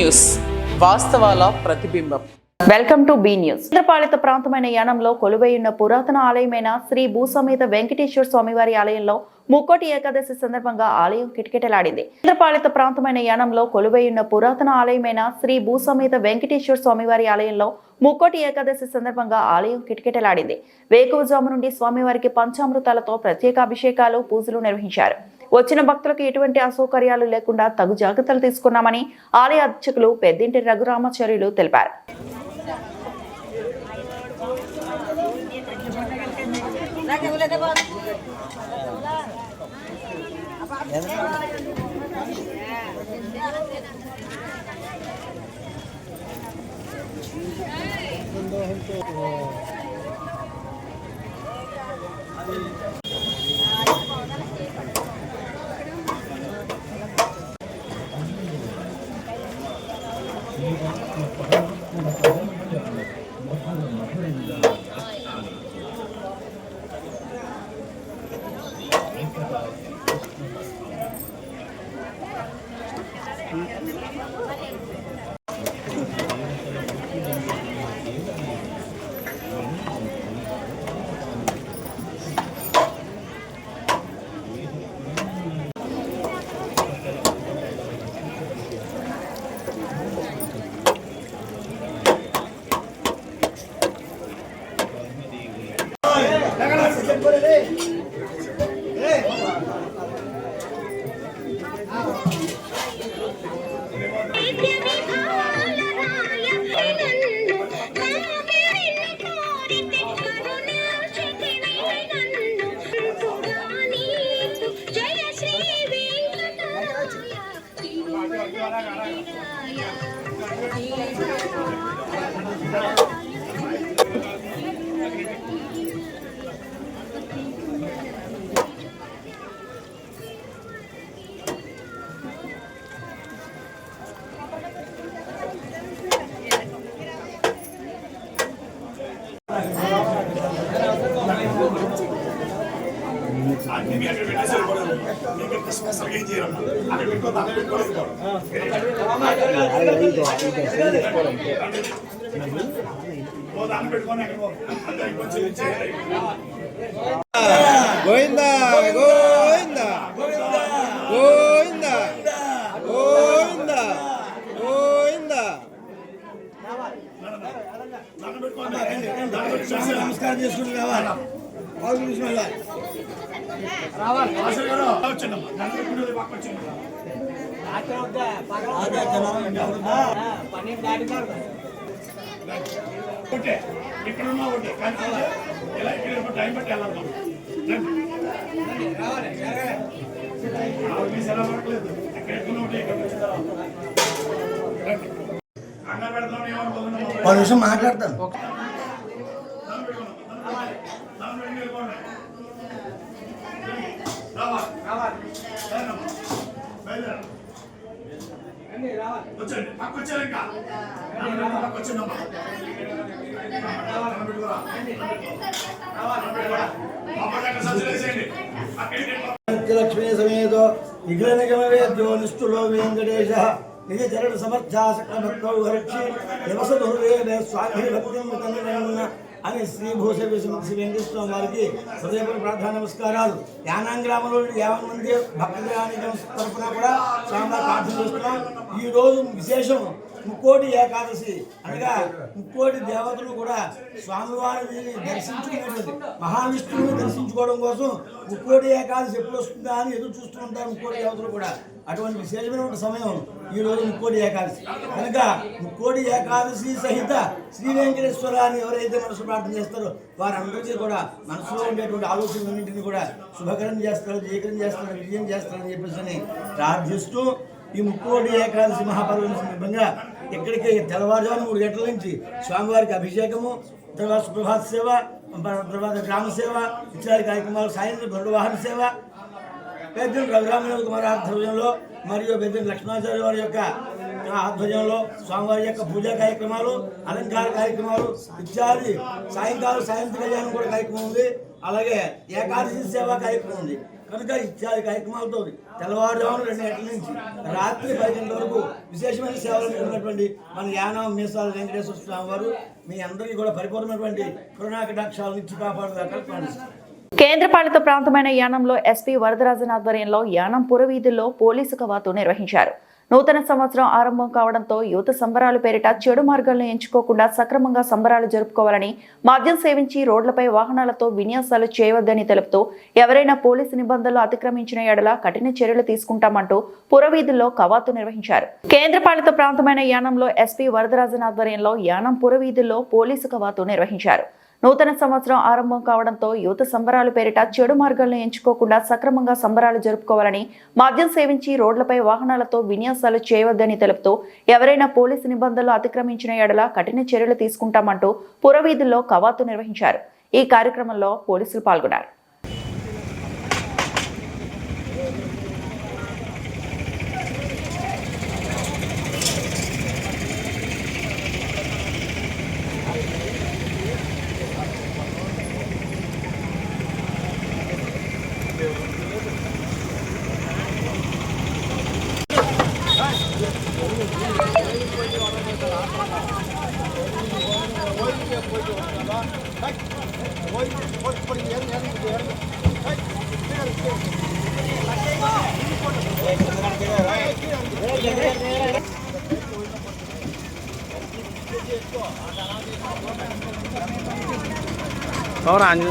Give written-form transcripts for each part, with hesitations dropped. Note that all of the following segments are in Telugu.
న్యూస్, వాస్తవాల ప్రతిబింబం. Welcome to be news. కేంద్రపాలిత ప్రాంతమైన యానంలో కొలువైయున్న పురాతన ఆలయమైన శ్రీ భూసమేత వెంకటేశ్వర స్వామివారి ఆలయంలో ముక్కోటి ఏకాదశి సందర్భంగా ఆలయం కిటకిటలాడింది. కేంద్రపాలిత ప్రాంతమైన యానంలో కొలువైయున్న పురాతన ఆలయమైన శ్రీ భూసమేత వెంకటేశ్వర స్వామివారి ఆలయంలో ముక్కోటి ఏకాదశి సందర్భంగా ఆలయం కిటకిటలాడింది. వేకువజాము నుండి స్వామివారికి పంచామృతాలతో ప్రత్యేక అభిషేకాలు, పూజలు నిర్వహించారు. వచ్చిన భక్తులకు ఎటువంటి అసౌకర్యాలు లేకుండా తగు జాగ్రత్తలు తీసుకున్నామని ఆలయ అర్చకులు పెద్దింటి రఘురామాచార్యులు తెలిపారు. గోవిందా గోవిందా గోవిందా గోవిందా గోవిందా. నమస్కారం చేసుకుంటూ రావాలి. ఇక్కడ ఉన్నా ఒకటి ఎలా ఇక్కడ టైం బట్టి వెళ్ళాలి. ఎలా పడలేదు ఎక్కడ అన్న పెడతాం. ఒక నిమిషం మాట్లాడతాను. వచ్చండి పక్క వచ్చారు. ఇంకా పక్క వచ్చిందమ్మా. లక్ష్మీ సమేత విఘ్న నిగమవేద్యో నిష్ఠులో వెంకటేశ నిజ చరణ సమర్థా సకలభక్తౌ హరక్షి యవసధుర్వేద స్వామి భక్తి అని శ్రీ భూసేవి శ్రీ వెంకటేశ్వర వారికి హృదయపూర్వక ప్రార్థన నమస్కారాలు. యానాం గ్రామంలో 50 మంది భక్తుల తరఫున కూడా స్వామివారి ప్రార్థన చేస్తున్నాం. ఈ రోజు విశేషం ముక్కోటి ఏకాదశి అనగా ముక్కోటి దేవతలు కూడా స్వామివారిని దర్శించుకునేటువంటి మహావిష్ణువుని దర్శించుకోవడం కోసం ముక్కోటి ఏకాదశి ఎప్పుడు వస్తుందా అని ఎదురు చూస్తూ ఉంటారు ముక్కోటి దేవతలు కూడా. అటువంటి విశేషమైన సమయం ఈ రోజు ముక్కోటి ఏకాదశి కనుక ముక్కోటి ఏకాదశి సహిత శ్రీ వెంకటేశ్వర అని ఎవరైతే మనసు ప్రార్థన చేస్తారో వారందరికీ కూడా మనసులో ఉండేటువంటి ఆలోచనలన్నింటినీ కూడా శుభకరం చేస్తారు, జయకరం చేస్తారు, విజయం చేస్తారని చెప్పేసి ప్రార్థిస్తూ ఈ ముక్కోటి ఏకాదశి మహాపర్వం సందర్భంగా ఇక్కడికి తెల్లవారుజామున 3 గంటల నుంచి స్వామివారికి అభిషేకము, తర్వాత సుప్రభాత సేవ, తర్వాత గ్రామ సేవ ఇత్యాది కార్యక్రమాలు, సాయంత్రం గరుడ వాహన సేవ, పెద్దలు రఘురామదేవ కుమార్ ఆధ్వర్యంలో మరియు పెద్దలు లక్ష్మణాచార్య వారి యొక్క ఆధ్వర్యంలో స్వామివారి యొక్క పూజా కార్యక్రమాలు, అలంకార కార్యక్రమాలు ఇత్యాది సాయంత్ర కళ్యాణం కూడా కార్యక్రమం ఉంది. అలాగే ఏకాదశి సేవా కార్యక్రమం ఉంది. కనుక ఇత్యాది కార్యక్రమాలతో తెల్లవారుజామున 2 గంటల నుంచి రాత్రి 10 గంటల వరకు విశేషమైన సేవలు ఉన్నటువంటి మన యానం మీసాల వెంకటేశ్వర స్వామి వారు మీ అందరికీ కూడా పరిపూర్ణమైనటువంటి కరుణా కటాక్షాలను ఇచ్చి కాపాడుదాకా ప్రార్థిస్తాను. కేంద్రపాలిత ప్రాంతమైన యానంలో ఎస్పీ వరదరాజన్ ఆధ్వర్యంలో యానం పురవీధుల్లో పోలీసు కవాతు నిర్వహించారు. నూతన సంవత్సరం ఆరంభం కావడంతో యువత సంబరాలు పేరిట చెడు మార్గాలను ఎంచుకోకుండా సక్రమంగా సంబరాలు జరుపుకోవాలని, మద్యం సేవించి రోడ్లపై వాహనాలతో విన్యాసాలు చేయవద్దని తెలుపుతూ ఎవరైనా పోలీసు నిబంధనలు అతిక్రమించిన ఎడల కఠిన చర్యలు తీసుకుంటామంటూ పురవీధుల్లో కవాతు నిర్వహించారు. కేంద్రపాలిత ప్రాంతమైన యానంలో ఎస్పీ వరదరాజన్ ఆధ్వర్యంలో యానం పురవీధుల్లో పోలీసు కవాతు నిర్వహించారు. నూతన సంవత్సరం ఆరంభం కావడంతో యువత సంబరాలు పేరిట చెడు మార్గాలను ఎంచుకోకుండా సక్రమంగా సంబరాలు జరుపుకోవాలని, మద్యం సేవించి రోడ్లపై వాహనాలతో విన్యాసాలు చేయవద్దని తెలుపుతూ ఎవరైనా పోలీసు నిబంధనలు అతిక్రమించిన ఎడల కఠిన చర్యలు తీసుకుంటామంటూ పురవీధుల్లో కవాతు నిర్వహించారు. ఈ కార్యక్రమంలో పోలీసులు పాల్గొన్నారు. और आंजनेय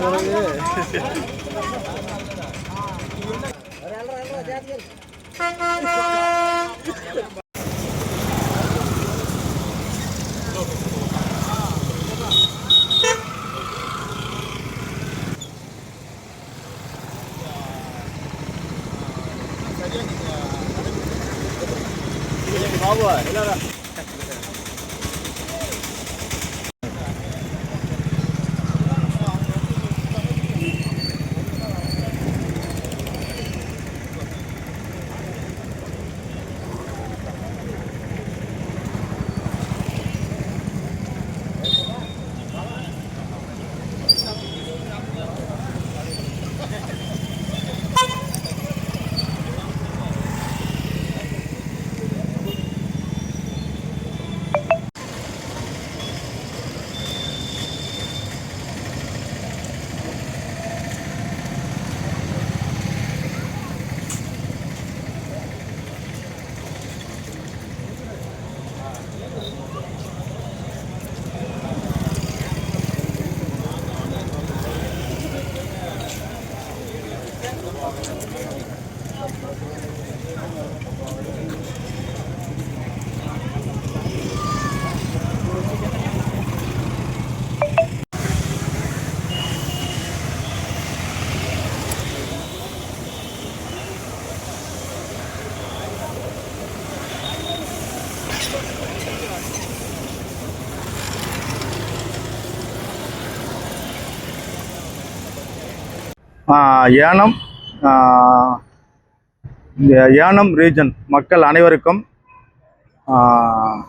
யானம் ரீஜன் மக்கள் அனைவருக்கும்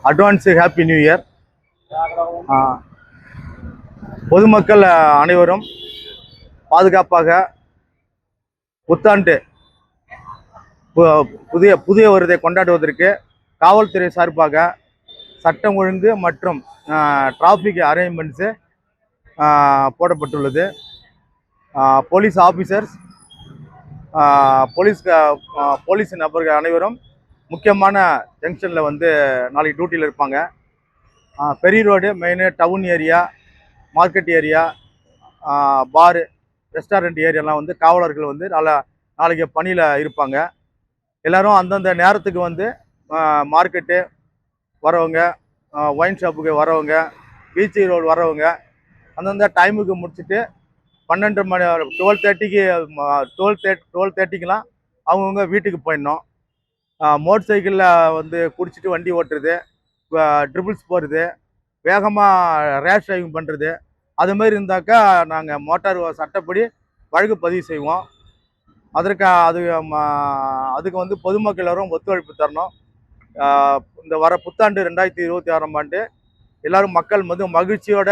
அட்வான்ஸ் ஹாப்பி நியூ இயர். பொதுமக்கள் அனைவரும் பாதுகாப்பாக புத்தாண்டு புதிய வருதை கொண்டாடுவதற்கு காவல்துறை சார்பாக சட்டம் ஒழுங்கு மற்றும் டிராஃபிக் அரேஞ்ச்மெண்ட்ஸு போடப்பட்டுள்ளது. போலீஸ் ஆஃபீஸர்ஸ், போலீஸ் நபர்கள் அனைவரும் முக்கியமான ஜங்ஷனில் வந்து நாளைக்கு டியூட்டியில் இருப்பாங்க. பெரிய road, main town area, market area, பாரு, ரெஸ்டாரண்ட் ஏரியாலாம் வந்து காவலர்கள் வந்து நாளைக்கு பணியில் இருப்பாங்க. எல்லோரும் அந்தந்த நேரத்துக்கு வந்து மார்க்கெட்டு வரவங்க, ஒயின் ஷாப்புக்கு வரவங்க, பீச் ரோடு வரவங்க அந்தந்த டைமுக்கு முடிச்சுட்டு 12 மணி 12:30க்கெலாம் அவங்கவுங்க வீட்டுக்கு போயிடணும். மோட்டர் சைக்கிளில் வந்து குடிச்சிட்டு வண்டி ஓட்டுறது, ட்ரிபிள்ஸ் போகிறது, வேகமாக ரேஷ் டிரைவிங் பண்ணுறது, அதுமாரி இருந்தாக்கா நாங்கள் மோட்டார் சட்டப்படி வழக்கு பதிவு செய்வோம். அதுக்கு வந்து பொதுமக்கள் எல்லோரும் ஒத்துழைப்பு தரணும். இந்த வர புத்தாண்டு 2026ஆம் ஆண்டு எல்லோரும் மக்கள் வந்து மகிழ்ச்சியோட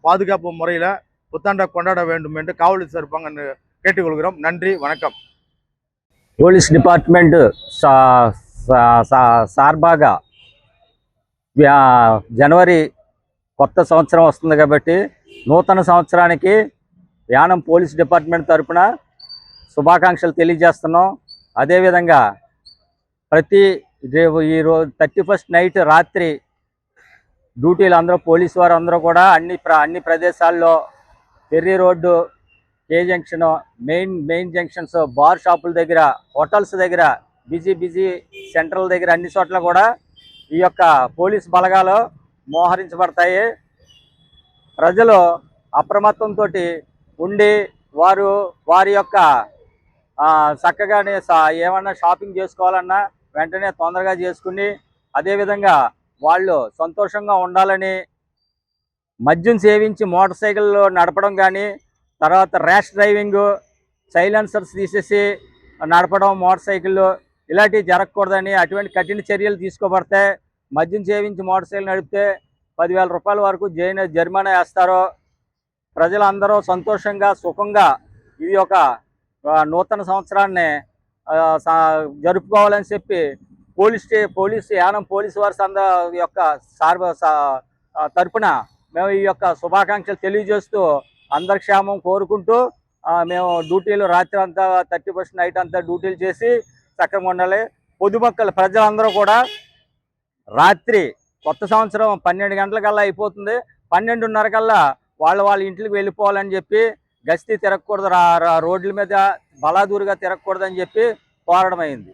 பாதுகாப்பு முறையில் புத்தாண்டை கொண்டாட வேண்டும் என்று காவல்துறை சார்பாக கேட்டுக்கொள்கிறோம். நன்றி, வணக்கம். పోలీస్ డిపార్ట్మెంట్ సార్బాగా జనవరి కొత్త సంవత్సరం వస్తుంది కాబట్టి నూతన సంవత్సరానికి యానం పోలీస్ డిపార్ట్మెంట్ తరఫున శుభాకాంక్షలు తెలియజేస్తున్నాం. అదేవిధంగా ఈరోజు 31st నైట్ రాత్రి డ్యూటీలు అందరూ పోలీసు వారు అందరూ కూడా అన్ని ప్రదేశాల్లో పెర్రీ రోడ్డు, కే జంక్షన్, మెయిన్ జంక్షన్స్, బార్ షాపుల దగ్గర, హోటల్స్ దగ్గర, బిజీ సెంటర్ల దగ్గర అన్ని చోట్ల కూడా ఈ యొక్క పోలీస్ బలగాలు మోహరించబడతాయి. ప్రజలు అప్రమత్తంతో ఉండి వారి యొక్క చక్కగానే ఏమన్నా షాపింగ్ చేసుకోవాలన్నా వెంటనే తొందరగా చేసుకుని, అదేవిధంగా వాళ్ళు సంతోషంగా ఉండాలని మద్యం సేవించి మోటార్ సైకిల్ నడపడం కానీ, తర్వాత ర్యాష్ డ్రైవింగ్, సైలెన్సర్స్ తీసేసి నడపడం మోటార్ సైకిళ్ళు ఇలాంటివి జరగకూడదని అటువంటి కఠిన చర్యలు తీసుకోబడతాయి. మద్యం సేవించి మోటార్ సైకిల్ నడిపితే 10,000 రూపాయల వరకు జరిమానా వేస్తారు. ప్రజలందరూ సంతోషంగా సుఖంగా ఇది ఒక నూతన సంవత్సరాన్ని జరుపుకోవాలని చెప్పి యానం పోలీసు వారి యొక్క తరపున మేము ఈ యొక్క శుభాకాంక్షలు తెలియజేస్తూ అందరి క్షేమం కోరుకుంటూ మేము డ్యూటీలు రాత్రి అంతా 31st నైట్ అంతా డ్యూటీలు చేసి చక్కగా ఉండాలి. పొదుమక్కలు ప్రజలందరూ కూడా రాత్రి కొత్త సంవత్సరం 12 గంటలకల్లా అయిపోతుంది, 12:30 కల్లా వాళ్ళ ఇంటికి వెళ్ళిపోవాలని చెప్పి గస్తీ తిరగకూడదు, రోడ్ల మీద బలాదూరుగా తిరగకూడదని చెప్పి కోరడం అయింది.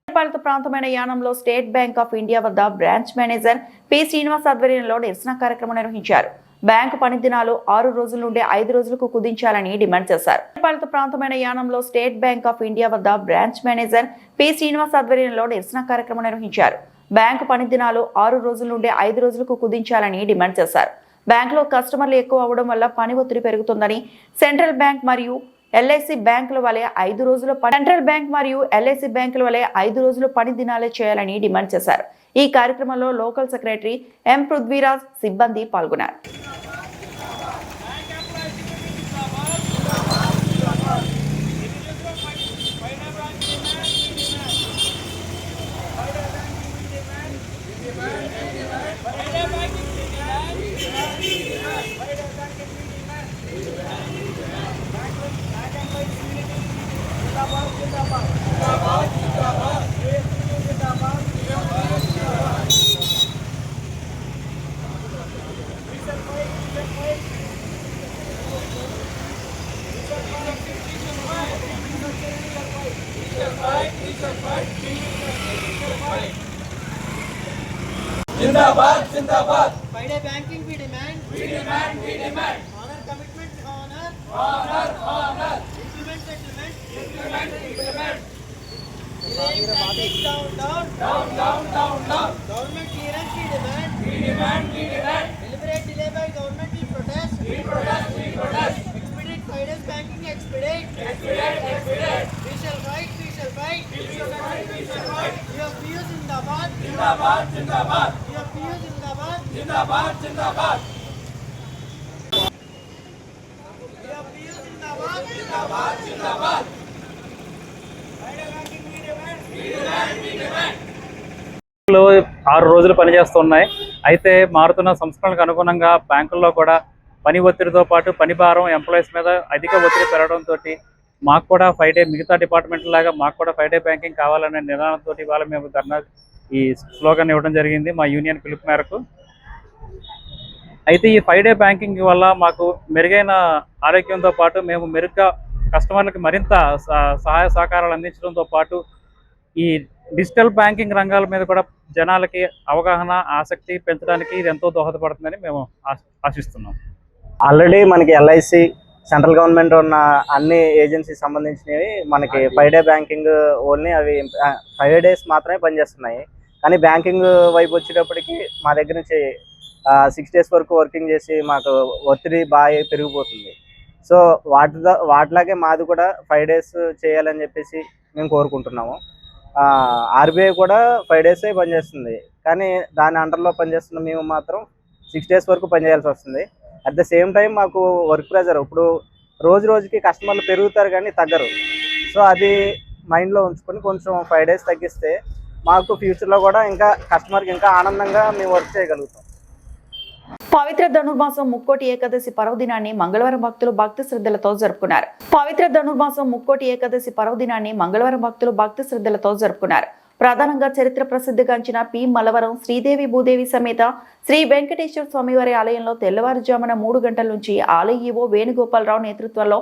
పాలిత ప్రాంతమైన యానంలో స్టేట్ బ్యాంక్ ఆఫ్ ఇండియా వద్ద బ్రాంచ్ మేనేజర్ పి శ్రీనివాస్ ఆధ్వర్యంలో నిరసన కార్యక్రమం నిర్వహించారు. బ్యాంకు పని దినాలు 6 రోజుల నుండి 5 రోజులకు కుదించాలని డిమాండ్ చేశారు. పాలిత ప్రాంతమైన యానంలో స్టేట్ బ్యాంక్ ఆఫ్ ఇండియా వద్ద బ్రాంచ్ మేనేజర్ పి శ్రీనివాస్ ఆధ్వర్యంలో నిరసన కార్యక్రమం నిర్వహించారు. బ్యాంకు పని దినాలు 6 రోజుల నుండి 5 రోజులకు కుదించాలని డిమాండ్ చేశారు. బ్యాంకులో కస్టమర్లు ఎక్కువ అవడం వల్ల పని ఒత్తిడి పెరుగుతుందని, సెంట్రల్ బ్యాంక్ మరియు ఎల్ఐసి బ్యాంకుల వలె 5 రోజులు పని దినాలే చేయాలని డిమాండ్ చేశారు. ఈ కార్యక్రమంలో లోకల్ సెక్రటరీ ఎం పృథ్వీరాజ్, సిబ్బంది పాల్గొన్నారు. जिंदाबाद जिंदाबाद Friday banking we demand honor commitment honor implement settlement delaying practice down government clearance we demand deliberate delay by government we protest expedite Friday's banking expedite we shall fight your PO zindabad your PO zindabad your PO zindabad Friday banking we demand 6 రోజులు పనిచేస్తున్నాయి. అయితే మారుతున్న సంస్కరణలకు అనుగుణంగా బ్యాంకుల్లో కూడా పని ఒత్తిడితో పాటు పని భారం ఎంప్లాయీస్ మీద అధిక ఒత్తిడి పెరగడంతో మాకు కూడా 5 డే మిగతా డిపార్ట్మెంట్ లాగా మాకు కూడా 5 డే బ్యాంకింగ్ కావాలనే నిర్ణయంతో ఇవాళ మేము ధర్నా ఈ స్లోగన్ ఇవ్వడం జరిగింది మా యూనియన్ పిలుపు మేరకు. అయితే ఈ 5 డే బ్యాంకింగ్ వల్ల మాకు మెరుగైన ఆరోగ్యంతో పాటు మేము మెరుగ్గా కస్టమర్లకు మరింత సహాయ సహకారాలు అందించడంతో పాటు ఈ డిజిటల్ బ్యాంకింగ్ రంగాల మీద కూడా జనాలకి అవగాహన ఆసక్తి పెంచడానికి ఇది ఎంతో దోహదపడుతుందని మేము ఆశిస్తున్నాం. ఆల్రెడీ మనకి ఎల్ఐసి సెంట్రల్ గవర్నమెంట్ ఉన్న అన్ని ఏజెన్సీకి సంబంధించినవి మనకి 5 డే బ్యాంకింగ్ ఓన్లీ అవి 5 డేస్ మాత్రమే పనిచేస్తున్నాయి. కానీ బ్యాంకింగ్ వైపు వచ్చేటప్పటికి మా దగ్గర నుంచి 6 డేస్ వరకు వర్కింగ్ చేసి మాకు ఒత్తిడి బాగా పెరిగిపోతుంది. సో వాటిలాగే మాది కూడా 5 డేస్ చేయాలని చెప్పేసి మేము కోరుకుంటున్నాము. ఆర్బీఐ కూడా 5 డేసే పనిచేస్తుంది, కానీ దాని అండర్లో పనిచేస్తున్న మేము మాత్రం 6 డేస్ వరకు పనిచేయాల్సి వస్తుంది. అట్ ద సేమ్ టైం మాకు వర్క్ ప్రెజర్, ఇప్పుడు రోజుకి కస్టమర్లు పెరుగుతారు కానీ తగ్గరు. సో అది మైండ్లో ఉంచుకొని కొంచెం 5 days తగ్గిస్తే మాకు ఫ్యూచర్లో కూడా ఇంకా కస్టమర్కి ఇంకా ఆనందంగా మేము వర్క్ చేయగలుగుతాం. పవిత్ర ధనుర్మాసం ముక్కోటి ఏకాదశి పర్వదినాన్ని మంగళవారం భక్తులు భక్తి శ్రద్ధలతో జరుపుకున్నారు. పవిత్ర ధనుర్మాసం ముక్కోటి ఏకాదశి పర్వదినాన్ని మంగళవారం భక్తులు భక్తి శ్రద్ధలతో జరుపుకున్నారు. ప్రధానంగా చరిత్ర ప్రసిద్ధిగాంచిన పి మలవరం శ్రీదేవి భూదేవి సమేత శ్రీ వెంకటేశ్వర స్వామివారి ఆలయంలో తెల్లవారుజామున 3 గంటల నుంచి ఆలయ ఈవో వేణుగోపాలరావు నేతృత్వంలో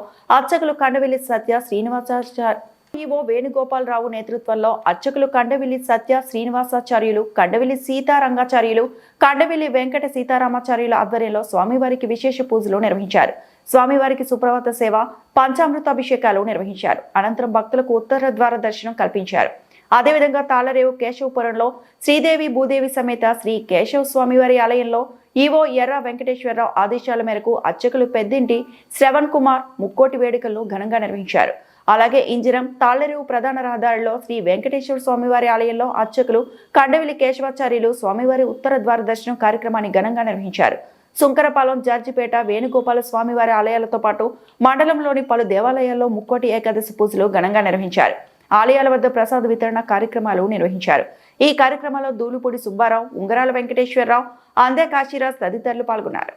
అర్చకులు కండవిల్లి సత్య శ్రీనివాసాచార్యులు, కండవిల్లి సీతారంగాచార్యులు, కండవిల్లి వెంకట సీతారామాచార్యుల ఆధ్వర్యంలో స్వామివారికి విశేష పూజలు నిర్వహించారు. స్వామివారికి సుప్రభాత సేవ, పంచామృతాభిషేకాలు నిర్వహించారు. అనంతరం భక్తులకు ఉత్తర ద్వార దర్శనం కల్పించారు. అదేవిధంగా తాళ్లరేవు కేశవపురంలో శ్రీదేవి భూదేవి సమేత శ్రీ కేశవ స్వామివారి ఆలయంలో ఈవో ఎర్ర వెంకటేశ్వరరావు ఆదేశాల మేరకు అర్చకులు పెద్దింటి శ్రవణ్ కుమార్ ముక్కోటి వేడుకలను ఘనంగా నిర్వహించారు. అలాగే ఇంజిరం తాళ్లరేవు ప్రధాన రహదారిలో శ్రీ వెంకటేశ్వర స్వామివారి ఆలయంలో అర్చకులు కండవిలి కేశవాచార్యులు స్వామివారి ఉత్తర ద్వార దర్శనం కార్యక్రమాన్ని ఘనంగా నిర్వహించారు. సుంకరపాలెం, జార్జిపేట, వేణుగోపాల స్వామివారి ఆలయాలతో పాటు మండలంలోని పలు దేవాలయాల్లో ముక్కోటి ఏకాదశి పూజలు ఘనంగా నిర్వహించారు. ఆలయాల వద్ద ప్రసాద వితరణ కార్యక్రమాలు నిర్వహించారు. ఈ కార్యక్రమంలో దూలుపూడి సుబ్బారావు, ఉంగరాల వెంకటేశ్వరరావు, అందే కాశీరాజ్ తదితరులు పాల్గొన్నారు.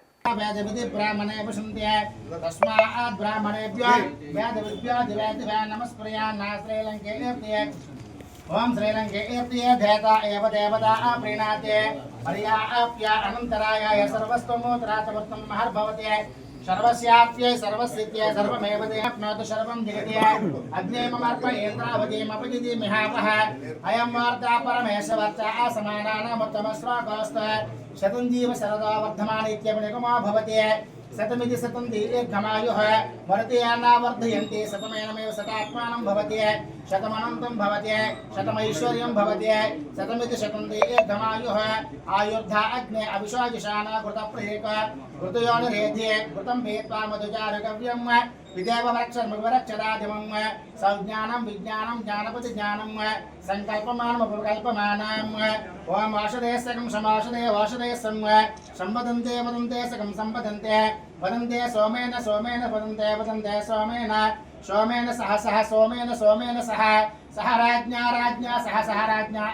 ओम श्रीलंके देवता एव देवता प्रीणाते पर्याप्य अनंतराय सर्वस्तमोत्रातवर्तम महर्भवते सर्वस्याप्ये सर्वसिद्ध्ये सर्वमेव देवप्नोतु सर्वं जगते अग्ने ममर्पयेन्द्रावतीमपजिति मिहापः अयं वार्ता परमेशवर्ता असमानानामुत्तमश्लोकोऽस्त शतं जीव शरदो वर्धमानीत्यपनिगमो भवति शतमिति शतं दीर्घमायुः वर्तयाना वर्धयन्ति शतमेनमेव शतात्मानं भवति शतमनन्तं भवति शतमैश्वर्यं भवति शतमिति शतं दीर्घमायुः आयुर्धा अग्ने अविश्वाजिशाना कृतप्रहेक ऋतुयोनिरेध्ये कृतं भेत्वा मधुचारकव्यं विदेवरक्षरक्षराधिमं संज्ञानं विज्ञानं ज्ञानपति ज्ञानं संकल्पमानमपकल्पमानं ओम औषधे सकं समाषधे औषधे संवदन्ते वदन्ते सकं संवदन्ते वदन्ते सोमेन सोमेन वदन्ते वदन्ते सोमेन सोमेन सह सह सोमेन सोमेन सह सह राज्ञा राज्ञा सह सह राज्ञा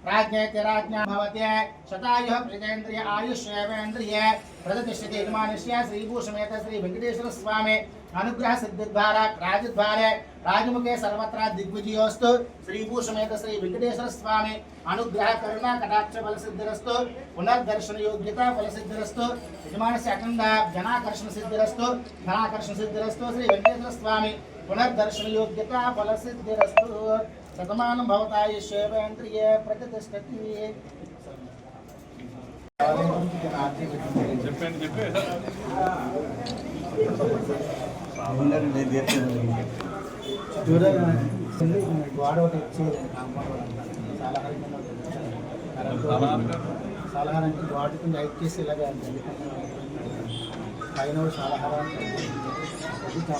राज्ञेति राज्ञा भवति शतायुः प्रजेन्द्रिय आयुष्येवेन्द्रिय प्रतिष्ठति यजमानस्य श्रीभूषमेत श्री वेंकटेश्वर स्वामी अनुग्रह सिद्धिद्वारा राजद्वारे राजमुखे सर्वत्र दिग्विजयोस्तु श्रीभूषमेत श्री वेंकटेश्वर स्वामी अनुग्रह करुणा कटाक्ष बल सिद्धिरस्तु पुनर्दर्शन योग्यता बल सिद्धिरस्तु यजमानस्य अखंड जनाकर्षण सिद्धिरस्तु धनाकर्षण सिद्धिरस्तु श्री वेंकटेश्वर स्वामी पुनर्दर्शन योग्यता बल सिद्धिरस्तु शतमानं भवतायुष्येवेन्द्रिये प्रतिष्ठति సాలహారానికి వాటికి లైక్ చేసి ఇలాగా పైన సాలహారానికి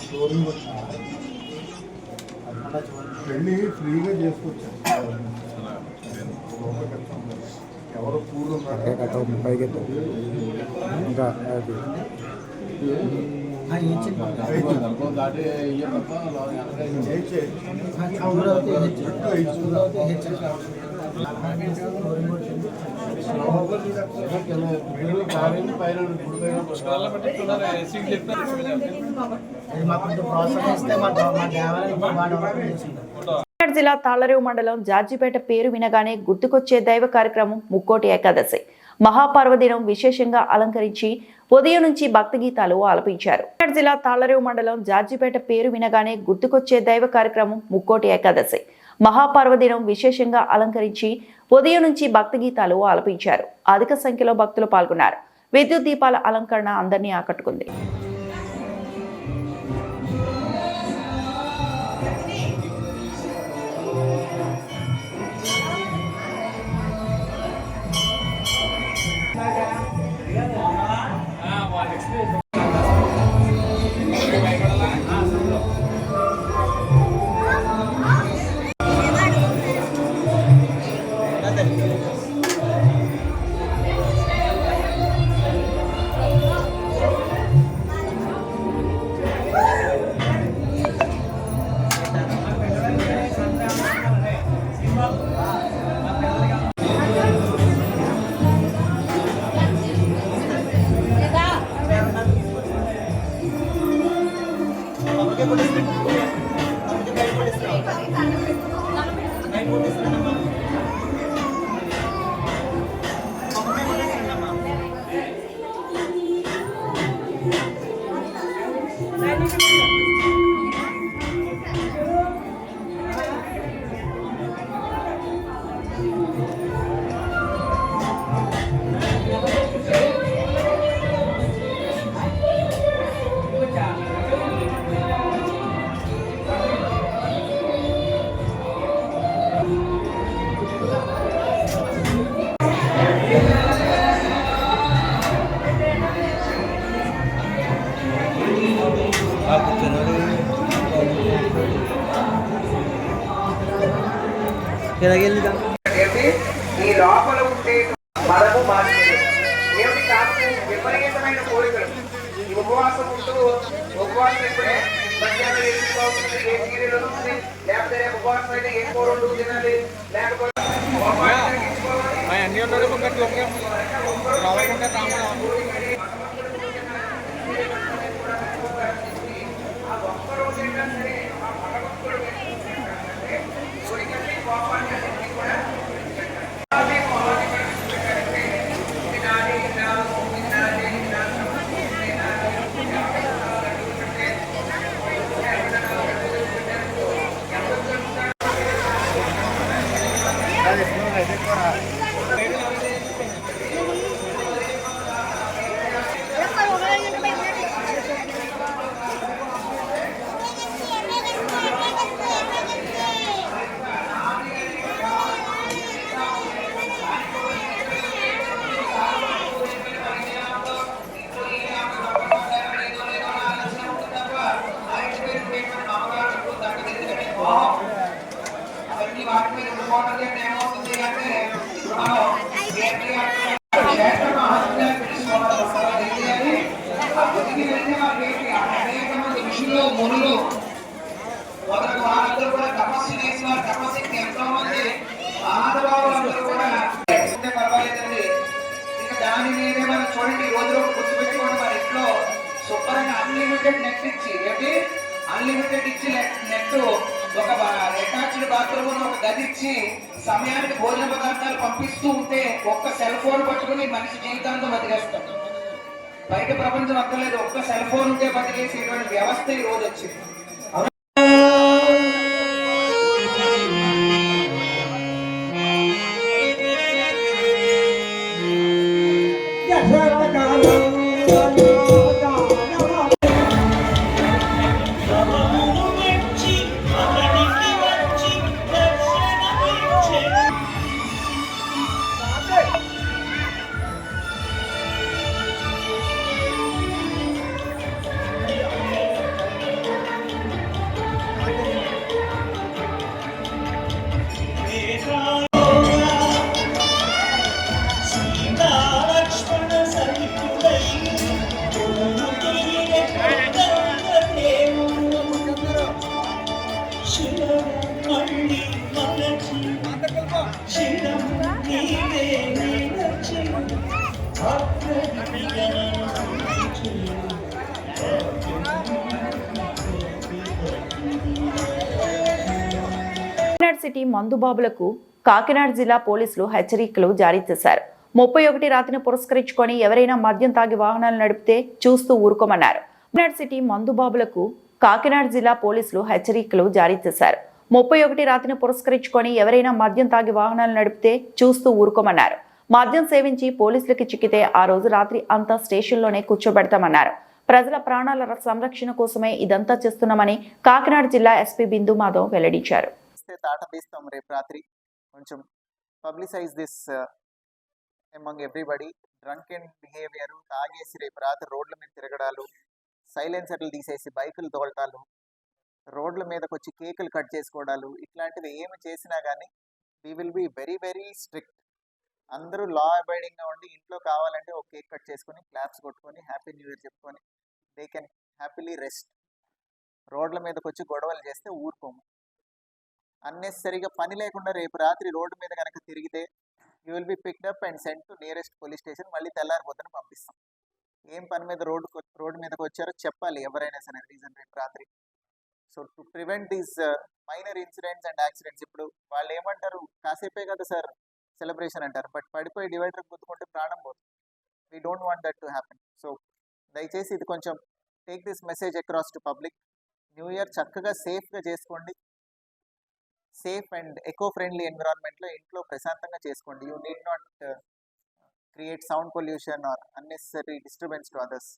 ఫ్లోరింగ్ పెళ్ళి ఫ్రీగా చేసుకోవచ్చు. ఎవరు పూలు ఇంకా జిల్లా తాళ్లరేవు మండలం జార్జిపేట పేరు వినగానే గుర్తుకొచ్చే దైవ కార్యక్రమం ముక్కోటి ఏకాదశి మహాపర్వదినం విశేషంగా అలంకరించి ఉదయం నుంచి భక్తి గీతాలు ఆలపించారు. జిల్లా తాళ్లరేవు మండలం జార్జిపేట పేరు వినగానే గుర్తుకొచ్చే దైవ కార్యక్రమం ముక్కోటి ఏకాదశి మహాపర్వదినం విశేషంగా అలంకరించి ఉదయం నుంచి భక్తి గీతాలు ఆలపించారు. అధిక సంఖ్యలో భక్తులు పాల్గొన్నారు. విద్యుత్ దీపాల అలంకరణ అందరినీ ఆకట్టుకుంది. ఈ లోపల ఉంటే మనము మార్చేది ఏమిటి కాదు విపరీతమైన కోరికలు ఈ ఉపవాసం ఉంటూ ఉపవాసం ఇప్పుడే మధ్యాహ్నం ఎత్తుకోవాల్సింది ఏ సీరియల్ వస్తుంది లేకపోతే రేపు ఉపవాసం అయితే ఏ కూర వండుకు తినాలి లేకపోతే దాని మీదే మనం చూడండి రోజులో గుర్తుపెట్టుకోండి మన ఇంట్లో శుభ్రంగా అన్లిమిటెడ్ నెట్ ఇచ్చి ఏంటి అన్లిమిటెడ్ ఇచ్చి నెట్ ఒక అటాచ్డ్ బాత్రూమ్ ఒక గది ఇచ్చి సమయానికి భోజన పదార్థాలు పంపిస్తూ ఉంటే ఒక్క సెల్ ఫోన్ పట్టుకుని మనిషి జీవితాంతం బతికేస్తాం. బయట ప్రపంచం అక్కర్లేదు, ఒక్క సెల్ ఫోన్ ఉంటే బతికేసేటువంటి వ్యవస్థ ఈ రోజు వచ్చింది. కాకినాడ సిటీ మందుబాబులకు కాకినాడ జిల్లా పోలీసులు హెచ్చరికలు జారీ చేశారు. 31 రాత్రిని పురస్కరించుకొని ఎవరైనా మద్యం తాగి వాహనాలు నడిపితే చూస్తూ ఊరుకోమన్నారు. కాకినాడ సిటీ మందుబాబులకు కాకినాడ జిల్లా పోలీసులు హెచ్చరికలు జారీ చేశారు. 31 రాత్రిని పురస్కరించుకొని ఎవరైనా మద్యం తాగి వాహనాలు నడిపితే చూస్తూ ఊరుకోమన్నారు. మద్యం సేవించి పోలీసులకి చిక్కితే ఆ రోజు రాత్రి అంతా స్టేషన్లోనే కూర్చోబెడతామన్నారు. ప్రజల ప్రాణాల సంరక్షణ కోసమే ఇదంతా చేస్తున్నామని కాకినాడ జిల్లా ఎస్పీ బిందు మాధవ్ వెల్లడించారు. తాట తీస్తాం రేపు రాత్రి, కొంచెం publicise this among everybody. Drunk and behaviour, తాగేసి రేపు రాత్రి రోడ్ల మీద తిరగడాలు, సైలెన్సర్లు తీసేసి బైకులు తోలటాలు, రోడ్ల మీదకి వచ్చి కేకులు కట్ చేసుకోవడాలు, ఇట్లాంటివి ఏమి చేసినా కానీ we will be very very strict. అందరూ లా అబైడింగ్గా ఉండి ఇంట్లో కావాలంటే ఒక కేక్ కట్ చేసుకొని క్లాప్స్ కొట్టుకొని హ్యాపీ న్యూ ఇయర్ చెప్పుకొని దే కెన్ హ్యాపీలీ రెస్ట్. రోడ్ల మీదకి వచ్చి గొడవలు చేస్తే ఊరుకోము. అన్నెసరిగా పని లేకుండా రేపు రాత్రి రోడ్డు మీద కనుక తిరిగితే you will be picked up and sent to nearest police station. మళ్ళీ తెల్లారిపోతాను పంపిస్తాం. ఏం పని మీద రోడ్డు మీదకి వచ్చారో చెప్పాలి ఎవరైనా సరే రీజన్ రేపు రాత్రి. So to prevent these minor incidents and accidents. ఇప్పుడు వాళ్ళు ఏమంటారు, కాసేపే కదా సార్ సెలబ్రేషన్ అంటారు, బట్ పడిపోయి డివైడర్ గుద్దుకుంటే ప్రాణం పోతుంది. We don't want that to happen. So దయచేసి ఇది కొంచెం take this message across to public. New year చక్కగా సేఫ్గా చేసుకోండి. సేఫ్ అండ్ ఎకో ఫ్రెండ్లీ ఎన్విరాన్మెంట్లో ఇంట్లో ప్రశాంతంగా చేసుకోండి. You need not create sound pollution or unnecessary disturbance to others.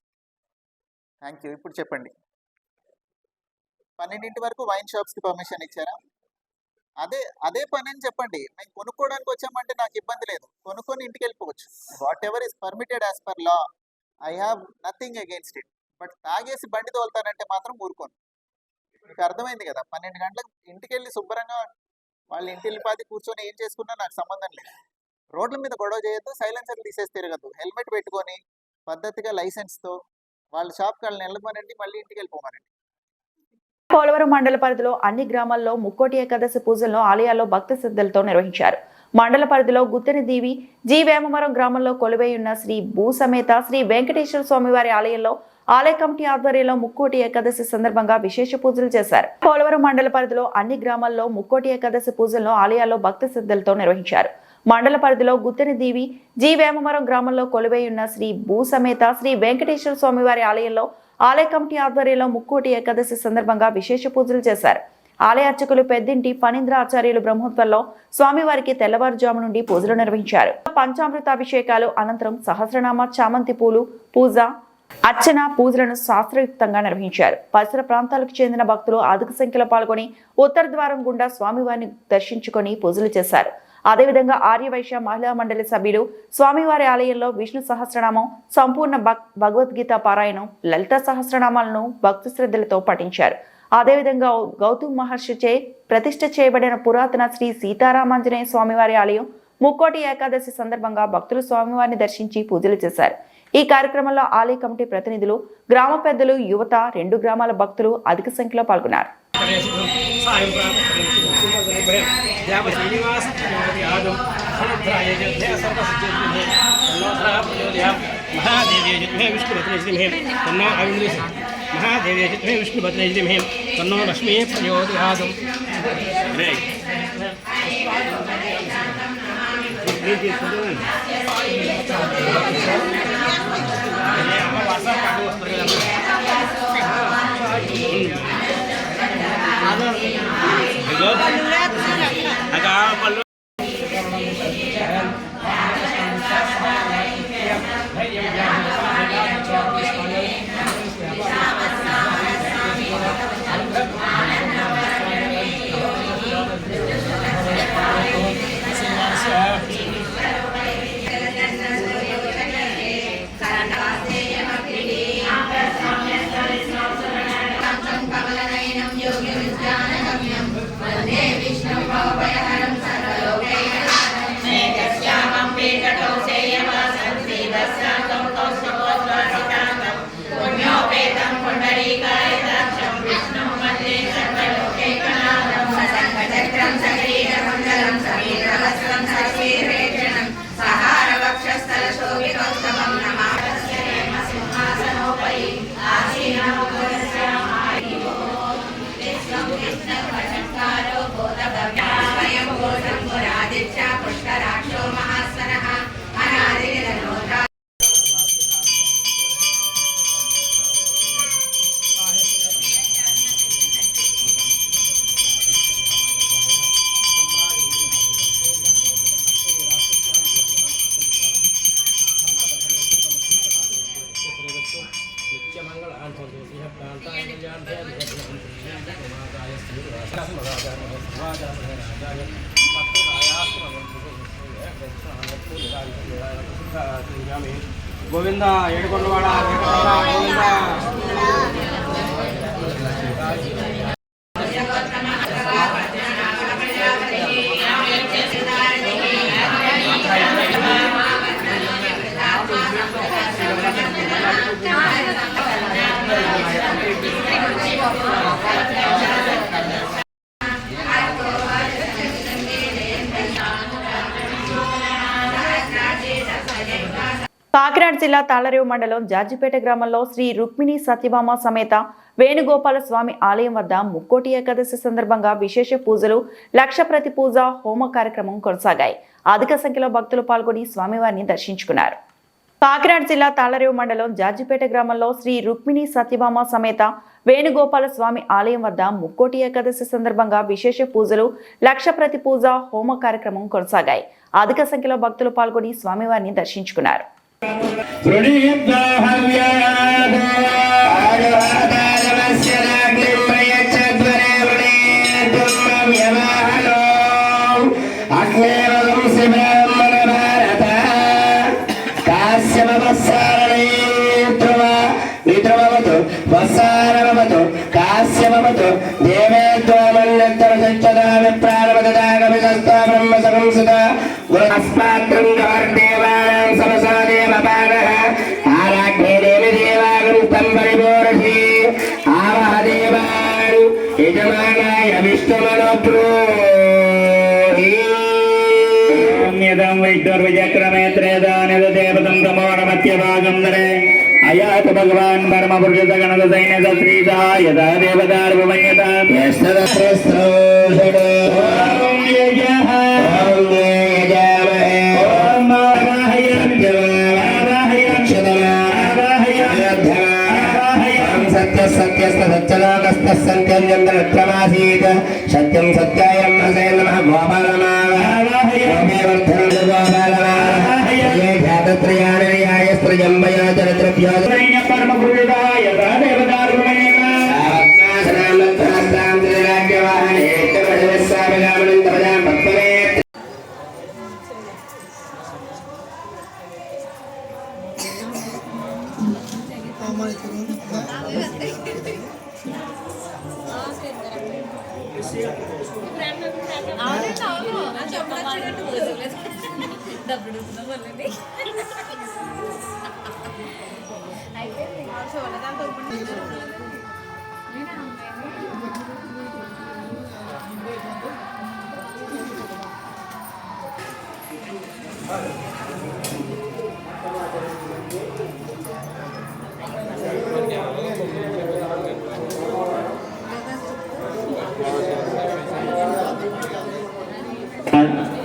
Thank you. ఇప్పుడు చెప్పండి, 12 వరకు వైన్ షాప్స్కి పర్మిషన్ ఇచ్చారా? అదే పని అని చెప్పండి. మేము కొనుక్కోవడానికి వచ్చామంటే నాకు ఇబ్బంది లేదు, కొనుక్కొని ఇంటికి వెళ్ళిపోవచ్చు. What ever is permitted as per law, I have nothing against it. But తాగేసి బండి తోలుతానంటే మాత్రం ఊరుకోను. మీకు అర్థమైంది కదా. 12 గంటలకు ఇంటికి వెళ్ళి శుభ్రంగా వాళ్ళ ఇంటిల్లిపాది కూర్చొని ఏం చేసుకున్నా నాకు సంబంధం లేదు. రోడ్ల మీద గొడవ చేయొద్దు, సైలెన్సర్లు తీసేసి తిరగద్దు, హెల్మెట్ పెట్టుకొని పద్ధతిగా లైసెన్స్తో వాళ్ళ షాప్కి వాళ్ళని వెళ్ళమనండి, మళ్ళీ ఇంటికి వెళ్ళిపోమనండి. పోలవరం మండల పరిధిలో అన్ని గ్రామాల్లో ముక్కోటి ఏకాదశి పూజలను ఆలయాల్లో భక్తి శ్రద్ధలతో నిర్వహించారు. మండల పరిధిలో గుత్తెని దీవి జి వేమవరం గ్రామంలో కొలువై ఉన్న శ్రీ భూసమేత శ్రీ వెంకటేశ్వర స్వామివారి ఆలయంలో ఆలయ కమిటీ ఆధ్వర్యంలో ముక్కోటి ఏకాదశి సందర్భంగా విశేష పూజలు చేశారు. పోలవరం మండల పరిధిలో అన్ని గ్రామాల్లో ముక్కోటి ఏకాదశి పూజలను ఆలయాల్లో భక్తి శ్రద్ధలతో నిర్వహించారు. మండల పరిధిలో గుత్తెని దీవి జి వేమవరం గ్రామంలో కొలువై ఉన్న శ్రీ భూసమేత శ్రీ వెంకటేశ్వర స్వామివారి ఆలయంలో ఆలయ కమిటీ ఆధ్వర్యంలో ముక్కోటి ఏకాదశి సందర్భంగా విశేష పూజలు చేశారు. ఆలయ అర్చకులు పెద్దింటి ఫణీంద్ర ఆచార్యులు బ్రహ్మోత్సవంలో స్వామివారికి తెల్లవారుజాము నుండి పూజలు నిర్వహించారు. పంచామృతాభిషేకాలు అనంతరం సహస్రనామ చామంతి పూలు పూజ అర్చన పూజలను శాస్త్రయుక్తంగా నిర్వహించారు. పరిసర ప్రాంతాలకు చెందిన భక్తులు అధిక సంఖ్యలో పాల్గొని ఉత్తర ద్వారం గుండా స్వామివారిని దర్శించుకొని పూజలు చేశారు. అదేవిధంగా ఆర్యవైశ్య మహిళా మండలి సభ్యులు స్వామివారి ఆలయంలో విష్ణు సహస్రనామం, సంపూర్ణ భగవద్గీత పారాయణం, లలిత సహస్రనామాలను భక్తి శ్రద్ధలతో పఠించారు. అదేవిధంగా గౌతమ్ మహర్షిచే ప్రతిష్ఠ చేయబడిన పురాతన శ్రీ సీతారామాంజనేయ స్వామివారి ఆలయం ముక్కోటి ఏకాదశి సందర్భంగా భక్తులు స్వామివారిని దర్శించి పూజలు చేశారు. ఈ కార్యక్రమంలో ఆలయ కమిటీ ప్రతినిధులు, గ్రామ పెద్దలు, యువత, 2 గ్రామాల భక్తులు అధిక సంఖ్యలో పాల్గొన్నారు. గోవింద ఏడుకొండవాడ గోవింద. కాకినాడ జిల్లా తాళరేవు మండలం జార్జిపేట గ్రామంలో శ్రీ రుక్మిణి సత్యభామ సమేత వేణుగోపాల స్వామి ఆలయం వద్ద ముక్కోటి ఏకాదశి సందర్భంగా విశేష పూజలు, లక్ష ప్రతి పూజ, హోమ కార్యక్రమం కొనసాగాయి. అధిక సంఖ్యలో భక్తులు పాల్గొని స్వామివారిని దర్శించుకున్నారు. కాకినాడ జిల్లా తాళరేవు మండలం జార్జిపేట గ్రామంలో శ్రీ రుక్మిణి సత్యభామ సమేత వేణుగోపాల స్వామి ఆలయం వద్ద ముక్కోటి ఏకాదశి సందర్భంగా విశేష పూజలు, లక్ష ప్రతి పూజ, హోమ కార్యక్రమం కొనసాగాయి. అధిక సంఖ్యలో భక్తులు పాల్గొని స్వామివారిని దర్శించుకున్నారు. దేవేద్వామల్యంతర ప్రారంభ యజమానాయ విష్ణుమనోద్రోహితం విష్ణుర్విచక్రమే త్రేదానిదేవతం ప్రమోణమత్యభాగం నరే అయాత భగవాన్ పరమ పురుష గణద సైన్యత శ్రీదా యదా దేవదార్వమన్యత సత్యలోకస్తసత్యం సత్యం సత్యాయం హసే నమః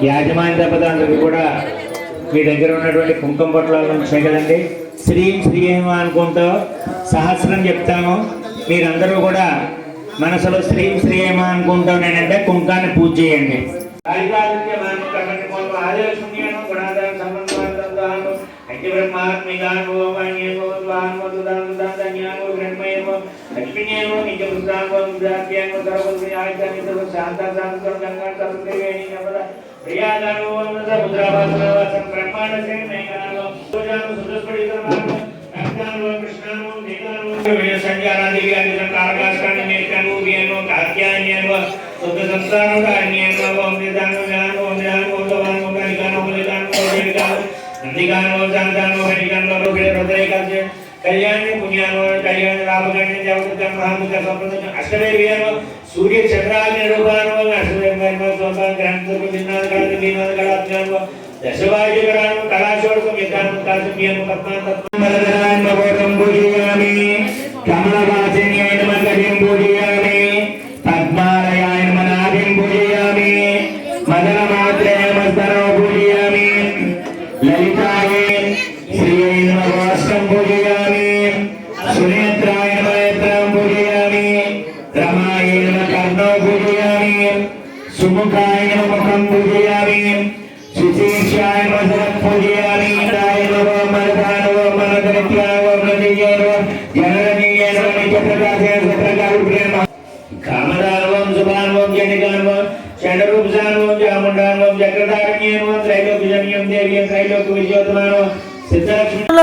యాజమాన్య దంపతులందరికీ కూడా మీ దగ్గర ఉన్నటువంటి కుంకుమ బొట్లను చేయగలండి. శ్రీం శ్రీం అనుకుంటూ సహస్రం చెప్తాము. మీరందరూ కూడా మనసులో శ్రీం శ్రీం అనుకుంటూ నేనంటే కుంకాన్ని పూజ చేయండి. సూర్య చంద్రాల దశవాయుగరాను కళాశోడకం యథాను కాశమ్యము పద్మాతత్వం పూజయామి కమలవాసిన్యాయ నమః గజం పూజయామి పద్మాలయాయ నమః నాభిం పూజయామి మదనమాత్రేయ మస్తరో పూజయామి లలితాయ శ్రీయై నమః వాష్టం పూజయామి సునేత్రాయ నమః నేత్రం పూజయామి రమాయ నమః కర్ణో పూజయామి సుముఖాయ నమః ముఖం పూజయామి శిశీర్షాయ నమః పూజయామి ఇంద్రాయ నమః మనసాయ నమః మనదరిత్యాయ నమః ప్రతిజయ నమః జనరనీయ నమః నిత్యప్రకాశయ సత్రకారుప్రేమ కామదానవం శుభానవం జనికానవం షడరూపసానవం చాముండానవం చక్రధారణ్యేనవం త్రైలోక్యజన్యం దేవ్యం త్రైలోక్య విజయోత్తమానవం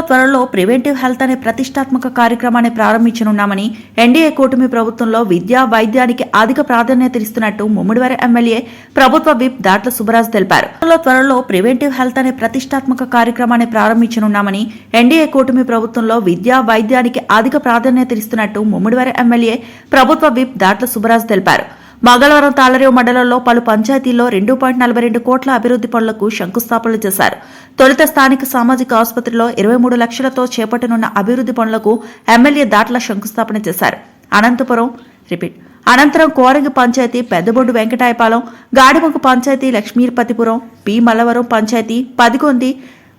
త్వరలో ప్రివెంటివ్ హెల్త్ అనే ప్రతిష్టాత్మక కార్యక్రమాన్ని ప్రారంభించనున్నామని ఎన్డీఏ కూటమి ప్రభుత్వంలో విద్యా వైద్యానికి అధిక ప్రాధాన్యత ఇస్తున్నట్టు ముమ్మిడివరం ఎమ్మెల్యే ప్రభుత్వ విప్ దాట్ల సుబ్బరాజు తెలిపారు. త్వరలో ప్రివెంటివ్ హెల్త్ అనే ప్రతిష్టాత్మక కార్యక్రమాన్ని ప్రారంభించనున్నామని ఎన్డీఏ కూటమి ప్రభుత్వంలో విద్యా వైద్యానికి అధిక ప్రాధాన్యత ఇస్తున్నట్టు ముమ్మిడివరం ఎమ్మెల్యే ప్రభుత్వ విప్ దాట్ల సుబ్బరాజు తెలిపారు. మంగళవారం తాళరేవు మండలంలో పలు పంచాయతీల్లో 2.42 కోట్ల అభివృద్ది పనులకు శంకుస్థాపనలు చేశారు. తొలుత స్థానిక సామాజిక ఆసుపత్రిలో 23 లక్షలతో చేపట్టనున్న అభివృద్ది పనులకు ఎమ్మెల్యే దాట్ల శంకుస్థాపన చేశారు. అనంతరం కోరంగి పంచాయతీ పెద్దబొడ్డు వెంకటాయపాలెం, గాడిమొగ్గు పంచాయతీ లక్ష్మీపతిపురం, పి మల్లవరం పంచాయతీ పదికొంది,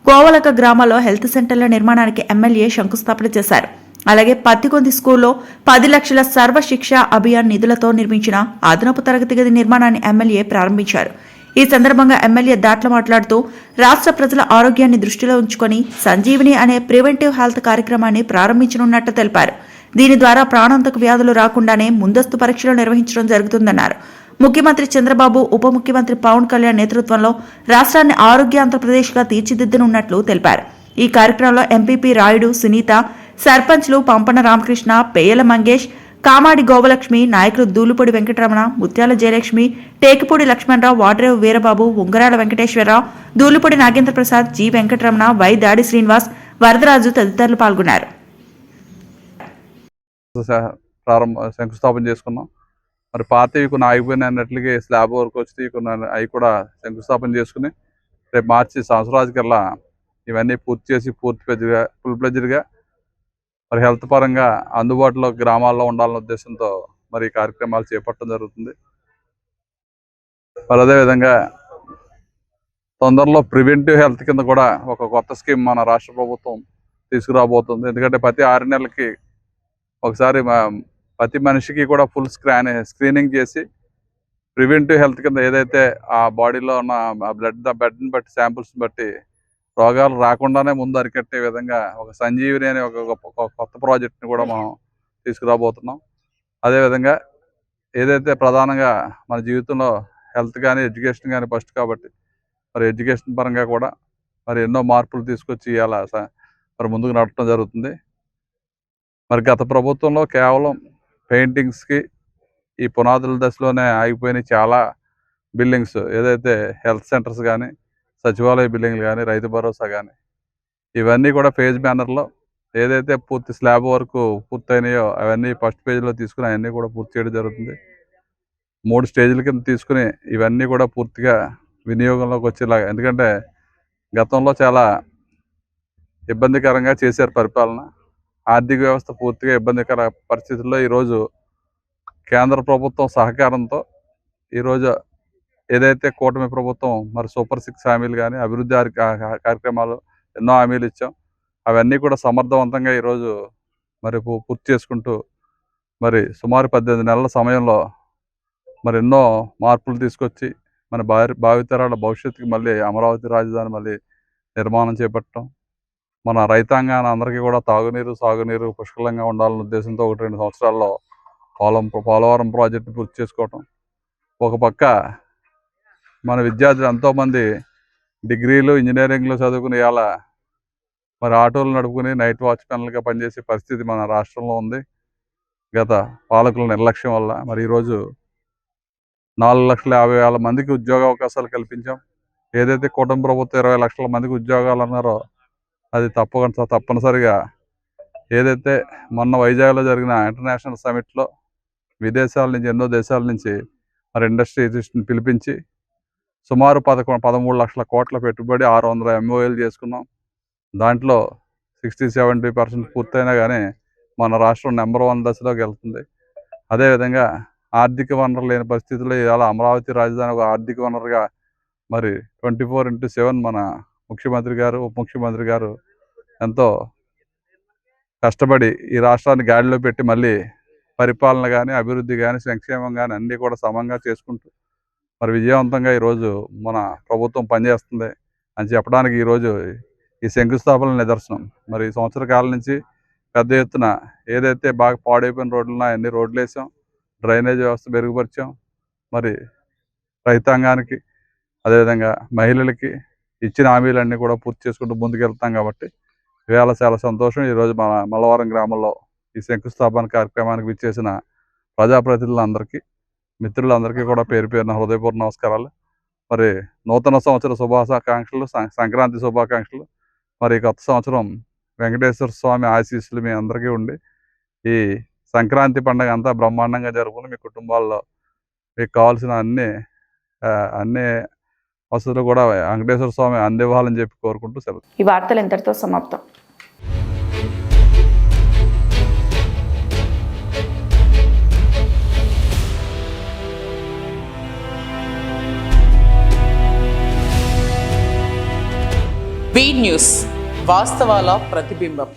కోవలక గ్రామాల్లో హెల్త్ సెంటర్ల నిర్మాణానికి ఎమ్మెల్యే శంకుస్థాపన చేశారు. అలాగే పత్తికొంది స్కూల్లో 10 లక్షల సర్వ శిక్ష అభియాన్ నిధులతో నిర్మించిన అదనపు తరగతి గది నిర్మాణాన్ని ఎమ్మెల్యే ప్రారంభించారు. ఈ సందర్భంగా ఎమ్మెల్యే దాట్ల మాట్లాడుతూ రాష్ట్ర ప్రజల ఆరోగ్యాన్ని దృష్టిలో ఉంచుకొని సంజీవిని అనే ప్రివెంటివ్ హెల్త్ కార్యక్రమాన్ని ప్రారంభించనున్నట్టు తెలిపారు. దీని ద్వారా ప్రాణాంతక వ్యాధులు రాకుండానే ముందస్తు పరీక్షలు నిర్వహించడం జరుగుతుందన్నారు. ముఖ్యమంత్రి చంద్రబాబు, ఉప ముఖ్యమంత్రి పవన్ కళ్యాణ్ నేతృత్వంలో రాష్ట్రాన్ని ఆరోగ్య ఆంధ్రప్రదేశ్గా తీర్చిదిద్దనున్నట్లు తెలిపారు. ఈ కార్యక్రమంలో ఎంపీపీ రాయుడు, సునీత, సర్పంచ్లు పంపన రామకృష్ణ, పేయల మంగేష్, కామాడి గోవలక్ష్మి, నాయకులు దూలుపూడి వెంకటరమణ, ముత్యాల జయలక్ష్మి, టేకిపూడి లక్ష్మణరావు, వాటరేవు వీరబాబు, ఉంగరాల వెంకటేశ్వరరావు, దూలుపూడి నాగేంద్ర ప్రసాద్, జి వెంకటరమణ, వై దాడి శ్రీనివాస్, వరదరాజు తదితరులు పాల్గొన్నారు. శంకుస్థాపన చేసుకున్నాం. మరి పాతవి కొన్ని ఆగిపోయిన అన్నట్లుగా స్లాబ్ వర్క్ వచ్చి కొన్ని అవి కూడా శంకుస్థాపన చేసుకుని రేపు మార్చి సంవత్సరాలకల్లా ఇవన్నీ పూర్తి చేసి ఫుల్ ప్లెజ్డ్గా మరి హెల్త్ పరంగా అందుబాటులో గ్రామాల్లో ఉండాలనే ఉద్దేశంతో మరి ఈ కార్యక్రమాలు చేపట్టడం జరుగుతుంది. మరి అదేవిధంగా తొందరలో ప్రివెంటివ్ హెల్త్ కింద కూడా ఒక కొత్త స్కీమ్ మన రాష్ట్ర ప్రభుత్వం తీసుకురాబోతుంది. ఎందుకంటే ప్రతి 6 నెలలకి ఒకసారి ప్రతి మనిషికి కూడా ఫుల్ స్క్రీనింగ్ చేసి ప్రివెంటివ్ హెల్త్ కింద ఏదైతే ఆ బాడీలో ఉన్న బ్లడ్ని బట్టి శాంపుల్స్ని బట్టి రోగాలు రాకుండానే ముందు అరికట్టే విధంగా ఒక సంజీవిని అనే ఒక కొత్త ప్రాజెక్ట్ని కూడా మనం తీసుకురాబోతున్నాం. అదేవిధంగా ఏదైతే ప్రధానంగా మన జీవితంలో హెల్త్ కానీ ఎడ్యుకేషన్ కానీ ఫస్ట్ కాబట్టి మరి ఎడ్యుకేషన్ పరంగా కూడా మరి ఎన్నో మార్పులు తీసుకొచ్చి ఇవాళ మరి ముందుకు నడపడం జరుగుతుంది. మరి గత ప్రభుత్వంలో కేవలం పెయింటింగ్స్కి ఈ పునాదుల దశలోనే ఆగిపోయిన చాలా బిల్డింగ్స్ ఏదైతే హెల్త్ సెంటర్స్ కానీ సచివాలయ బిల్డింగ్లు కానీ రైతు భరోసా కానీ ఇవన్నీ కూడా పేజ్ బ్యానర్లో ఏదైతే పూర్తి స్లాబ్ వరకు పూర్తయినాయో అవన్నీ ఫస్ట్ పేజ్లో తీసుకుని అవన్నీ కూడా పూర్తి చేయడం జరుగుతుంది. 3 స్టేజ్ల కింద తీసుకుని ఇవన్నీ కూడా పూర్తిగా వినియోగంలోకి వచ్చేలాగా, ఎందుకంటే గతంలో చాలా ఇబ్బందికరంగా చేశారు పరిపాలన. ఆర్థిక వ్యవస్థ పూర్తిగా ఇబ్బందికర పరిస్థితుల్లో ఈరోజు కేంద్ర ప్రభుత్వం సహకారంతో ఈరోజు ఏదైతే కూటమి ప్రభుత్వం మరి సూపర్ 6 హామీలు కానీ అభివృద్ధి కార్యక్రమాలు ఎన్నో హామీలు ఇచ్చాం, అవన్నీ కూడా సమర్థవంతంగా ఈరోజు మరి పూర్తి చేసుకుంటూ మరి సుమారు 18 నెలల సమయంలో మరి ఎన్నో మార్పులు తీసుకొచ్చి మన భావితరాల భవిష్యత్తుకి మళ్ళీ అమరావతి రాజధాని మళ్ళీ నిర్మాణం చేపట్టడం, మన రైతాంగాన్ని అందరికీ కూడా తాగునీరు సాగునీరు పుష్కలంగా ఉండాలనే ఉద్దేశంతో 1-2 సంవత్సరాల్లో పోలవరం ప్రాజెక్టు పూర్తి చేసుకోవటం. ఒక పక్క మన విద్యార్థులు ఎంతోమంది డిగ్రీలు ఇంజనీరింగ్లు చదువుకుని ఇవాళ మరి ఆటోలు నడుపుకుని నైట్ వాచ్మెన్లుగా పనిచేసే పరిస్థితి మన రాష్ట్రంలో ఉంది. గత పాలకుల నిర్లక్ష్యం వల్ల మరి ఈరోజు 4,50,000 మందికి ఉద్యోగ అవకాశాలు కల్పించాం. ఏదైతే కూటమి ప్రభుత్వం 20 లక్షల మందికి ఉద్యోగాలు అన్నారో అది తప్పనిసరిగా ఏదైతే మొన్న వైజాగ్లో జరిగిన ఇంటర్నేషనల్ సమిట్లో విదేశాల నుంచి ఎన్నో దేశాల నుంచి మరి ఇండస్ట్రీస్ని పిలిపించి సుమారు 13 లక్షల కోట్ల పెట్టుబడి 600 MOUలు చేసుకున్నాం. దాంట్లో 60-70% పూర్తయినా కానీ మన రాష్ట్రం నెంబర్ 1 దశలోకి వెళ్తుంది. అదేవిధంగా ఆర్థిక వనరులు లేని పరిస్థితుల్లో ఇవాళ అమరావతి రాజధాని ఒక ఆర్థిక వనరుగా మరి 24/7 మన ముఖ్యమంత్రి గారు ఉప ముఖ్యమంత్రి గారు ఎంతో కష్టపడి ఈ రాష్ట్రాన్ని గాడిలో పెట్టి మళ్ళీ పరిపాలన కానీ అభివృద్ధి కానీ సంక్షేమం కానీ అన్నీ కూడా సమంగా చేసుకుంటూ మరి విజయవంతంగా ఈరోజు మన ప్రభుత్వం పనిచేస్తుంది అని చెప్పడానికి ఈరోజు ఈ శంకుస్థాపన నిదర్శనం. మరి ఈ సంవత్సర కాలం నుంచి పెద్ద ఎత్తున ఏదైతే బాగా పాడైపోయిన రోడ్లు ఉన్నాయో అన్ని రోడ్లు వేసాం, డ్రైనేజ్ వ్యవస్థ మెరుగుపరిచాం, మరి రైతాంగానికి అదేవిధంగా మహిళలకి ఇచ్చిన హామీలన్నీ కూడా పూర్తి చేసుకుంటూ ముందుకెళ్తాం. కాబట్టి ఇవాళ చాలా సంతోషం. ఈరోజు మన మల్లవరం గ్రామంలో ఈ శంకుస్థాపన కార్యక్రమానికి విచ్చేసిన ప్రజాప్రతినిధులందరికీ మిత్రులందరికీ కూడా పేరు పేరున హృదయపూర్వక నమస్కారాలు. మరి నూతన సంవత్సర శుభాకాంక్షలు, సంక్రాంతి శుభాకాంక్షలు. మరి కొత్త సంవత్సరం వెంకటేశ్వర స్వామి ఆశీస్సులు మీ అందరికీ ఉండి ఈ సంక్రాంతి పండుగ అంతా బ్రహ్మాండంగా జరుపుకుని మీ కుటుంబాల్లో మీకు కావాల్సిన అన్ని వసతులు కూడా వెంకటేశ్వర స్వామి అందివ్వాలని చెప్పి కోరుకుంటూ సెలవు. ఈ వార్తలు ఇంతటితో సమాప్తం. బీ న్యూస్, వాస్తవాల ప్రతిబింబం.